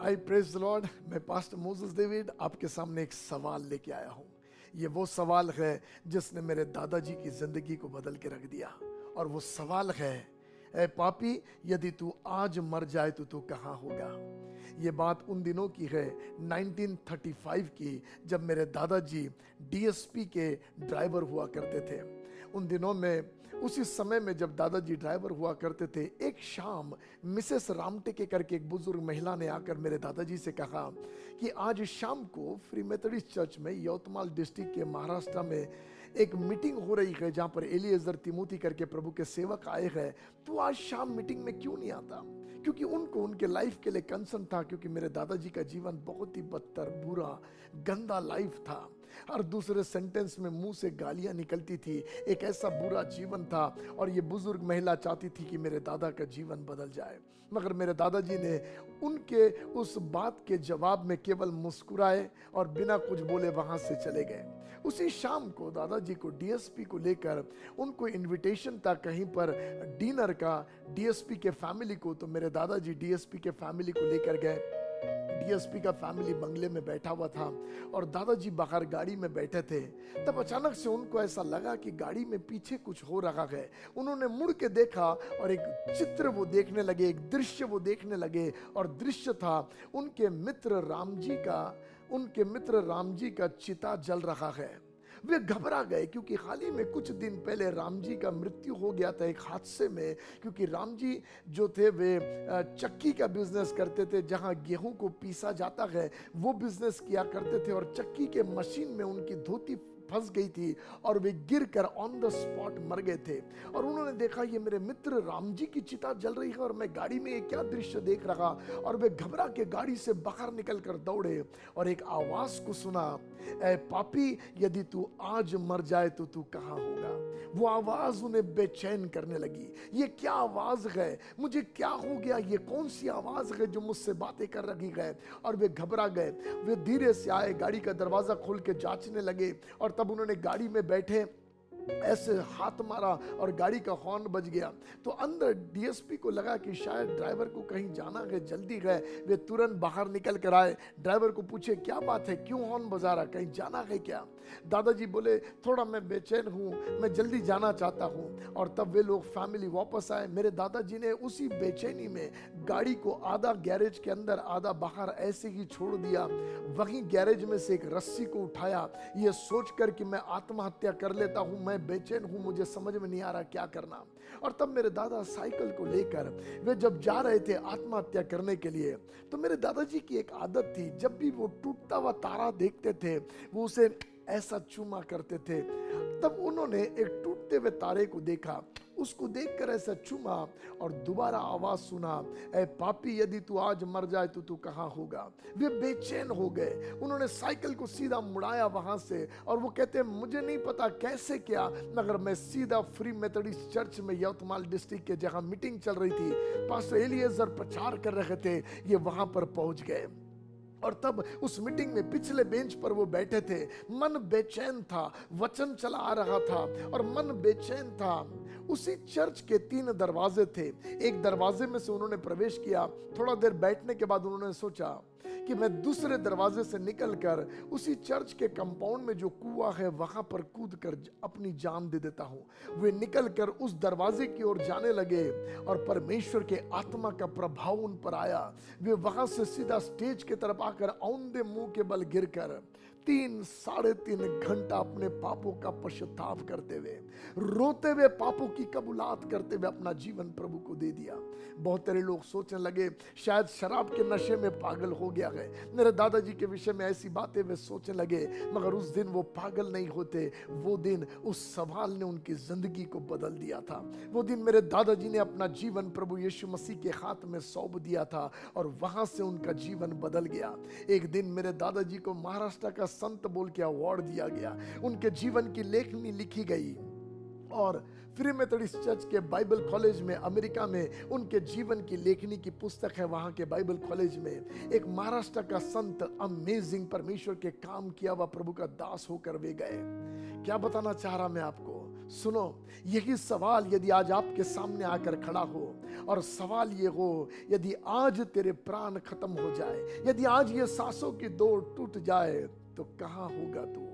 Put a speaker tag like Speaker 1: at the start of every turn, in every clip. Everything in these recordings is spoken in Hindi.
Speaker 1: Hi praise the Lord. मैं पास्टर मोसेस डेविड आपके सामने एक सवाल लेके आया हूँ। ये वो सवाल है जिसने मेरे दादाजी की जिंदगी को बदल के रख दिया। और वो सवाल है, ए पापी, यदि तू आज मर जाए तो तू कहाँ होगा। ये बात उन दिनों की है, 1935 की, जब मेरे दादाजी डीएसपी के ड्राइवर हुआ करते थे। उन दिनों में, उसी समय में जब दादाजी ड्राइवर हुआ करते थे, एक शाम मिसेस रामटेके करके एक बुजुर्ग महिला ने आकर मेरे दादाजी से कहा कि आज शाम को फ्री मेथोडिस्ट चर्च में यवतमाल डिस्ट्रिक्ट के महाराष्ट्र में एक मीटिंग हो रही है जहां पर एलिएजर तिमोथी करके प्रभु के सेवक आए हैं, तो आज शाम मीटिंग में क्यों नहीं आता। क्योंकि उनको उनके लाइफ के लिए कंसर्न था, क्योंकि मेरे दादाजी का जीवन बहुत ही बदतर, बुरा, गंदा लाइफ था। हर दूसरे सेंटेंस में मुंह से गालियां निकलती थी। एक ऐसा बुरा जीवन था और ये बुजुर्ग महिला चाहती थी कि मेरे दादा का जीवन बदल जाए। मगर मेरे दादाजी ने उनके उस बात के जवाब में केवल मुस्कुराए और बिना कुछ बोले वहां से चले गए। उसी शाम को दादाजी को डीएसपी को लेकर उनको इनविटेशन था कहीं पर डिनर का, डीएसपी के फैमिली को। तो मेरे दादाजी डीएसपी के फैमिली को लेकर गए। डीएसपी का फैमिली बंगले में बैठा हुआ था और दादाजी बाहर गाड़ी में बैठे थे। तब अचानक से उनको ऐसा लगा कि गाड़ी में पीछे कुछ हो रहा है। उन्होंने मुड़ के देखा और एक चित्र वो देखने लगे, एक दृश्य वो देखने लगे। और दृश्य था उनके मित्र राम जी का चिता जल रहा है। वे घबरा गए, क्योंकि हाल ही में कुछ दिन पहले राम जी का मृत्यु हो गया था एक हादसे में। क्योंकि राम जी जो थे वे चक्की का बिजनेस करते थे, जहां गेहूं को पीसा जाता है वो बिजनेस किया करते थे। और चक्की के मशीन में उनकी धोती फंस गई थी और वे गिरकर ऑन द स्पॉट मर गए थे। और उन्होंने देखा ये मेरे मित्र राम जी की चिता जल रही है और मैं गाड़ी में ये क्या दृश्य देख रहा। और वे घबरा के गाड़ी से बाहर निकलकर दौड़े और एक आवाज को सुना, ए पापी, यदि तू आज मर जाए तो तू कहाँ होगा। वो आवाज उन्हें बेचैन करने लगी। ये क्या आवाज है, मुझे क्या हो गया, ये कौन सी आवाज है जो मुझसे बातें कर रही है। और वे घबरा गए। वे धीरे से आए, गाड़ी का दरवाजा खोल के जांचने लगे। और तब उन्होंने गाड़ी में बैठे ऐसे हाथ मारा और गाड़ी का हॉर्न बज गया। तो अंदर डीएसपी को लगा कि शायद ड्राइवर को कहीं जाना है, जल्दी है। वे तुरंत बाहर निकल कर आए, ड्राइवर को पूछे क्या बात है, क्यों हॉर्न बजा रहा, कहीं जाना है क्या। दादाजी बोले थोड़ा मैं बेचैन हूँ, मैं जल्दी जाना चाहता हूँ। और तब वे लोग फैमिली वापस आए। मेरे दादाजी ने उसी बेचैनी में गाड़ी को आधा गैरेज के अंदर आधा बाहर ऐसे ही छोड़ दिया। वहीं गैरेज में से एक रस्सी को उठाया, ये सोचकर कि मैं आत्महत्या कर लेता हूँ, मैं बेचैन हूं, मुझे समझ में नहीं आ रहा क्या करना। और तब मेरे दादा साइकिल को लेकर वे जब जा रहे थे आत्महत्या करने के लिए, तो मेरे दादाजी की एक आदत थी, जब भी वो टूटता हुआ तारा देखते थे वो उसे ऐसा चूमा करते थे। तब उन्होंने एक टूटते हुए तारे को देखा, उसको देखकर ऐसा चूमा और दोबारा आवाज सुना, ए पापी, यदि तू आज मर जाए तो तू कहाँ होगा। वे बेचैन हो गए। उन्होंने साइकिल को सीधा मुड़ाया वहां से और वो कहते हैं मुझे नहीं पता कैसे क्या, मगर मैं सीधा फ्री मेथोडिस्ट चर्च में यवतमाल डिस्ट्रिक्ट के जहां मीटिंग चल रही थी, पास्टर एलिएजर प्रचार कर रहे थे, ये वहां पर पहुंच गए। और तब उस मीटिंग में पिछले बेंच पर वो बैठे थे। मन बेचैन था, वचन चला आ रहा था और मन बेचैन था। उसी चर्च के 3 दरवाजे थे। एक दरवाजे में से उन्होंने प्रवेश किया। थोड़ा देर बैठने के बाद उन्होंने सोचा कि मैं दूसरे दरवाजे से निकलकर उसी चर्च के कंपाउंड में जो कुआं है वहां पर कूदकर अपनी जान दे देता हूं। वे निकलकर उस दरवाजे की ओर जाने लगे और परमेश्वर के आत्मा का प्रभाव उन पर आया। वे वहां से सीधा स्टेज की तरफ आकर औंधे मुंह के बल गिरकर 3-3.5 घंटा अपने पापों का पश्चाताप करते हुए, रोते हुए, पापों की कबूलात करते हुए अपना जीवन प्रभु को दे दिया। बहुत सारे लोग सोचने लगे शायद शराब के नशे में पागल हो गया है। मेरे दादाजी के विषय में ऐसी बातें वे सोचने लगे, मगर उस दिन वो पागल नहीं होते। वो दिन उस सवाल ने उनकी जिंदगी को बदल दिया था। वो दिन मेरे दादाजी ने अपना जीवन प्रभु यीशु मसीह के हाथ में सौंप दिया था और वहां से उनका जीवन बदल गया। एक दिन मेरे दादाजी को महाराष्ट्र का संत बोल के अवार्ड दिया गया। उनके जीवन की लेखनी लिखी गई और फ्री मेथोडिस्ट चर्च के बाइबल कॉलेज में अमेरिका में उनके जीवन की लेखनी की पुस्तक है। वहां के बाइबल कॉलेज में एक महाराष्ट्र का संत अमेजिंग परमेश्वर के काम किया हुआ प्रभु का दास होकर वे गए। क्या बताना चाह रहा मैं आपको, सुनो, यही सवाल यदि आज आपके सामने आकर खड़ा हो, और सवाल ये हो, यदि आज तेरे प्राण खत्म हो जाए, यदि आज ये सांसों की दौड़ टूट जाए, तो कहां होगा तू?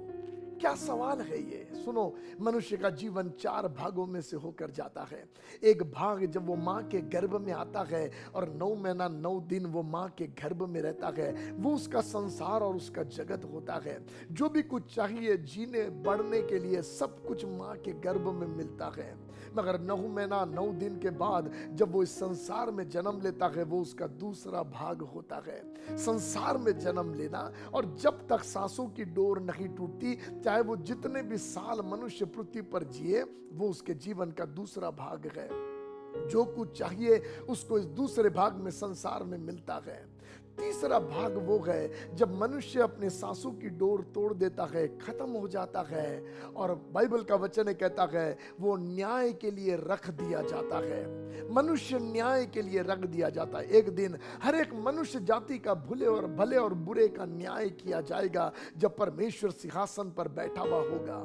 Speaker 1: क्या सवाल है ये? सुनो, मनुष्य का जीवन 4 भागों में से होकर जाता है। एक भाग जब वो माँ के गर्भ में आता है और 9 महीना 9 दिन वो माँ के गर्भ में रहता है, वो उसका संसार और उसका जगत होता है। जो भी कुछ चाहिए जीने बढ़ने के लिए सब कुछ माँ के गर्भ में मिलता है। मगर 9 महीना 9 दिन के बाद जब वो इस संसार में जन्म लेता है, वो उसका दूसरा भाग होता है। संसार में जन्म लेना, और जब तक सांसों की डोर नहीं टूटती, चाहे वो जितने भी साल मनुष्य पृथ्वी पर जिए, वो उसके जीवन का दूसरा भाग है। जो कुछ चाहिए उसको इस दूसरे भाग में संसार में मिलता है। तीसरा भाग वो है जब मनुष्य अपने सांसों की डोर तोड़ देता है, खत्म हो जाता है, और बाइबल का वचन कहता है वो न्याय के लिए रख दिया जाता है। मनुष्य न्याय के लिए रख दिया जाता है। एक दिन हर एक मनुष्य जाति का भले और बुरे का न्याय किया जाएगा जब परमेश्वर सिंहासन पर बैठा हुआ होगा।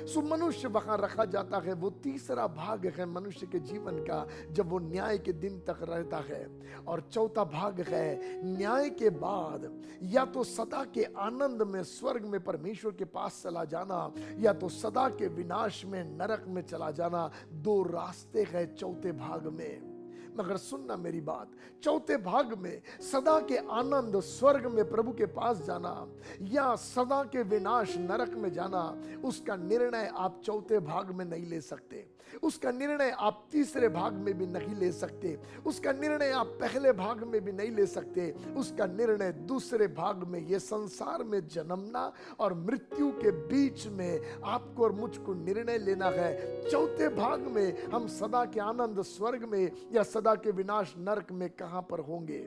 Speaker 1: सो मनुष्य वहां रखा जाता है। वो तीसरा भाग है मनुष्य के जीवन का, जब वो न्याय के दिन तक रहता है। और चौथा भाग है न्याय के बाद या तो सदा के आनंद में स्वर्ग में परमेश्वर के पास चला जाना, या तो सदा के विनाश में नरक में चला जाना। 2 रास्ते हैं चौथे भाग में। मगर सुनना मेरी बात, चौथे भाग में सदा के आनंद स्वर्ग में प्रभु के पास जाना या सदा के विनाश नरक में जाना, उसका निर्णय आप चौथे भाग में नहीं ले सकते। उसका निर्णय आप तीसरे भाग में भी नहीं ले सकते। उसका निर्णय आप पहले भाग में भी नहीं ले सकते। उसका निर्णय दूसरे भाग में, ये संसार में जन्मना और मृत्यु के बीच में आपको और मुझको निर्णय लेना है। चौथे भाग में हम सदा के आनंद स्वर्ग में या सदा के विनाश नरक में कहां पर होंगे।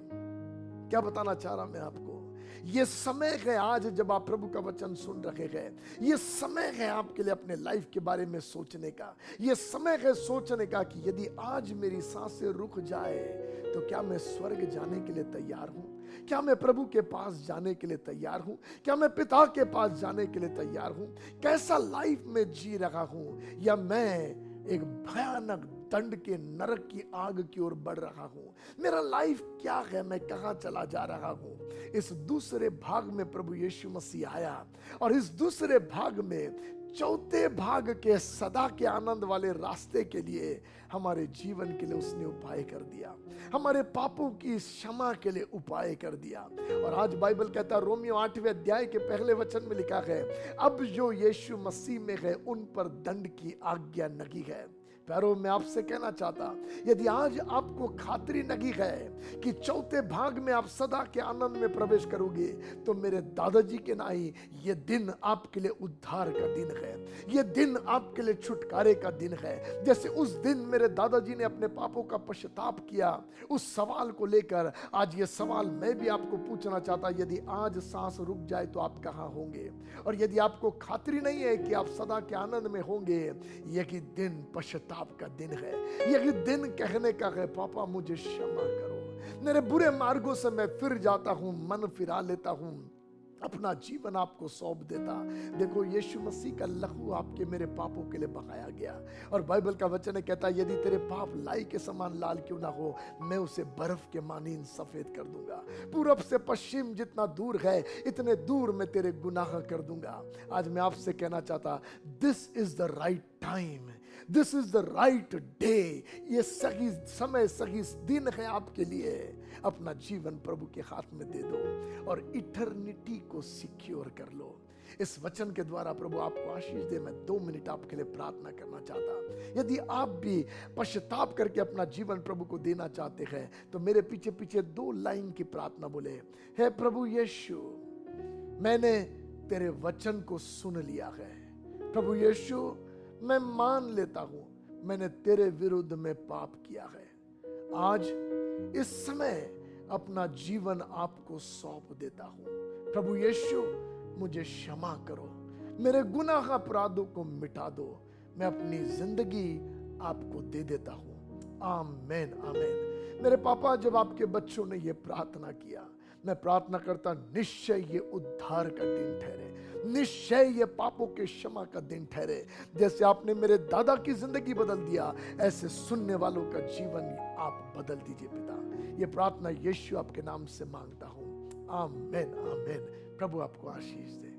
Speaker 1: क्या बताना चाह रहा मैं आपको, ये समय है आज जब आप प्रभु का वचन सुन रहे हैं, ये समय है आपके लिए अपने लाइफ के बारे में सोचने का। ये समय है सोचने का कि यदि आज मेरी सांसें रुक जाए तो क्या मैं स्वर्ग जाने के लिए तैयार हूं? क्या मैं प्रभु के पास जाने के लिए तैयार हूं? क्या मैं पिता के पास जाने के लिए तैयार हूं? कैसा लाइफ में जी रहा हूं, या मैं एक भयानक दंड के नरक की आग की ओर बढ़ रहा हूं? मेरा लाइफ क्या है? मैं कहां चला जा रहा हूं? इस दूसरे भाग में प्रभु यीशु मसीह आया, और इस दूसरे भाग में चौथे भाग के सदा के आनंद वाले रास्ते के लिए हमारे जीवन के लिए उसने उपाय कर दिया। हमारे पापों की क्षमा के लिए उपाय कर दिया। और आज बाइबल कहता है, रोमियो 8वें अध्याय के पहले वचन में लिखा है, अब जो यीशु मसीह में है उन पर दंड की आज्ञा नहीं है। पैरों में आपसे कहना चाहता, यदि आज आपको खातरी नहीं है कि चौथे भाग में आप सदा के आनंद में प्रवेश करोगे, तो मेरे दादाजी के नाई ये दिन आपके लिए उद्धार का दिन है। ये दिन आपके लिए छुटकारे का दिन है। जैसे उस दिन मेरे दादाजी ने अपने पापों का पश्चाताप किया, उस सवाल को लेकर आज ये सवाल मैं भी आपको पूछना चाहता, यदि आज सांस रुक जाए तो आप कहां होंगे? और यदि आपको खातरी नहीं है कि आप सदा के आनंद में होंगे, यही दिन पश्चाताप का दिन है। यही दिन कहने का है, पापा मुझे क्षमा करो, मेरे बुरे मार्गों से मैं फिर जाता हूं, मन फिरा लेता हूं, अपना जीवन आपको सौंप देता। देखो, यीशु मसीह का लहू आपके मेरे पापों के लिए बहाया गया। और बाइबल का वचन कहता है, यदि तेरे पाप लाई के समान लाल क्यों ना हो, मैं उसे बर्फ के मानीन सफेद कर दूंगा। पूरब से पश्चिम जितना दूर है, इतने दूर मैं तेरे गुनाह कर दूंगा। आज मैं आपसे कहना चाहता, this is the right time, this is the right day. ये सही समय, सही दिन है आपके लिए। अपना जीवन प्रभु के हाथ में दे दो और इटर्निटी को सिक्योर कर लो। इस वचन के द्वारा प्रभु आपको आशीष दे। मैं 2 मिनट आपके लिए प्रार्थना करना चाहता। यदि आप भी पश्चाताप करके अपना जीवन प्रभु को देना चाहते हैं, तो मेरे पीछे पीछे 2 लाइन की प्रार्थना बोले, हे प्रभु यीशु, मैंने तेरे वचन को सुन लिया है। प्रभु यीशु, मैं मान लेता हूं मैंने तेरे विरुद्ध में पाप किया है। आज इस समय अपना जीवन आपको सौंप देता हूं। प्रभु यीशु, मुझे क्षमा करो, मेरे गुनाह अपराधों को मिटा दो। मैं अपनी जिंदगी आपको दे देता हूं। आमेन आमेन। मेरे पापा, जब आपके बच्चों ने ये प्रार्थना किया, मैं प्रार्थना करता निश्चय ये उद्धार का दिन ठहरे, निश्चय ये पापों के क्षमा का दिन ठहरे। जैसे आपने मेरे दादा की जिंदगी बदल दिया, ऐसे सुनने वालों का जीवन आप बदल दीजिए पिता। ये प्रार्थना यीशु आपके नाम से मांगता हूं। आमेन आमेन। प्रभु आपको आशीष दे।